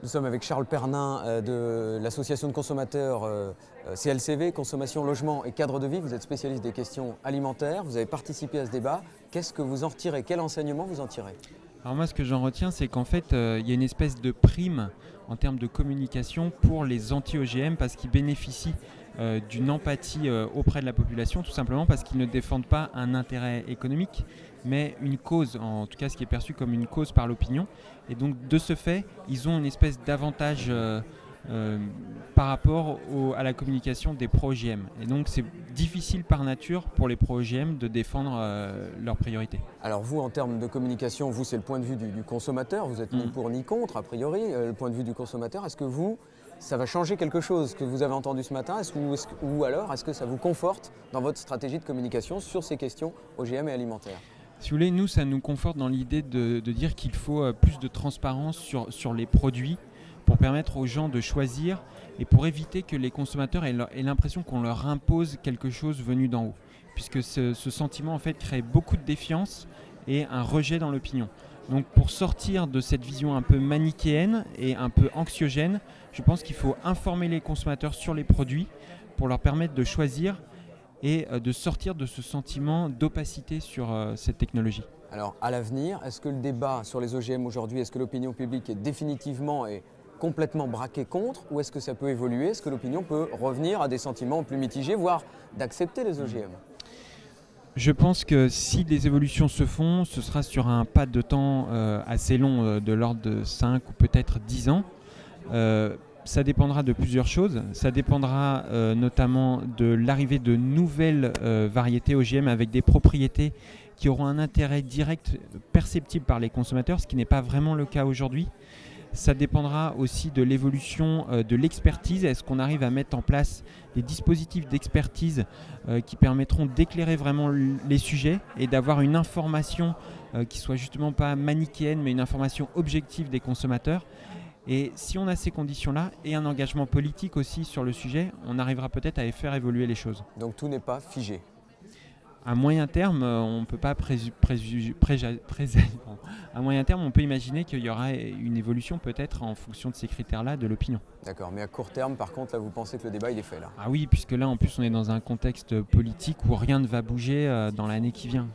Nous sommes avec Charles Pernin de l'association de consommateurs CLCV, Consommation, Logement et Cadre de Vie. Vous êtes spécialiste des questions alimentaires, vous avez participé à ce débat. Qu'est-ce que vous en retirez? Quel enseignement vous en tirez? Alors moi, ce que j'en retiens, c'est qu'en fait, il y a une espèce de prime en termes de communication pour les anti-OGM parce qu'ils bénéficient d'une empathie auprès de la population, tout simplement parce qu'ils ne défendent pas un intérêt économique, mais une cause, en tout cas ce qui est perçu comme une cause par l'opinion. Et donc de ce fait, ils ont une espèce d'avantage par rapport à la communication des pro-OGM. Et donc c'est difficile par nature pour les pro-OGM de défendre leurs priorités. Alors vous, en termes de communication, vous c'est le point de vue du consommateur, vous êtes ni pour ni contre a priori, le point de vue du consommateur. Est-ce que vous, ça va changer quelque chose que vous avez entendu ce matin ou alors est-ce que ça vous conforte dans votre stratégie de communication sur ces questions OGM et alimentaires? Si vous voulez, nous, ça nous conforte dans l'idée de dire qu'il faut plus de transparence sur les produits pour permettre aux gens de choisir et pour éviter que les consommateurs aient l'impression qu'on leur impose quelque chose venu d'en haut. Puisque ce sentiment, en fait, crée beaucoup de défiance et un rejet dans l'opinion. Donc pour sortir de cette vision un peu manichéenne et un peu anxiogène, je pense qu'il faut informer les consommateurs sur les produits pour leur permettre de choisir et de sortir de ce sentiment d'opacité sur cette technologie. Alors à l'avenir, est-ce que le débat sur les OGM aujourd'hui, est-ce que l'opinion publique est définitivement et complètement braquée contre ou est-ce que ça peut évoluer? Est-ce que l'opinion peut revenir à des sentiments plus mitigés, voire d'accepter les OGM? Je pense que si des évolutions se font, ce sera sur un pas de temps assez long, de l'ordre de 5 ou peut-être 10 ans. Ça dépendra de plusieurs choses. Ça dépendra notamment de l'arrivée de nouvelles variétés OGM avec des propriétés qui auront un intérêt direct perceptible par les consommateurs, ce qui n'est pas vraiment le cas aujourd'hui. Ça dépendra aussi de l'évolution de l'expertise. Est-ce qu'on arrive à mettre en place des dispositifs d'expertise qui permettront d'éclairer vraiment les sujets et d'avoir une information qui soit justement pas manichéenne, mais une information objective des consommateurs. Et si on a ces conditions-là et un engagement politique aussi sur le sujet, on arrivera peut-être à faire évoluer les choses. Donc tout n'est pas figé. À moyen terme, on ne peut pas à moyen terme, on peut imaginer qu'il y aura une évolution peut-être en fonction de ces critères-là de l'opinion. D'accord, mais à court terme, par contre, là, vous pensez que le débat, il est fait là? Ah oui, puisque là, en plus, on est dans un contexte politique où rien ne va bouger dans l'année qui vient.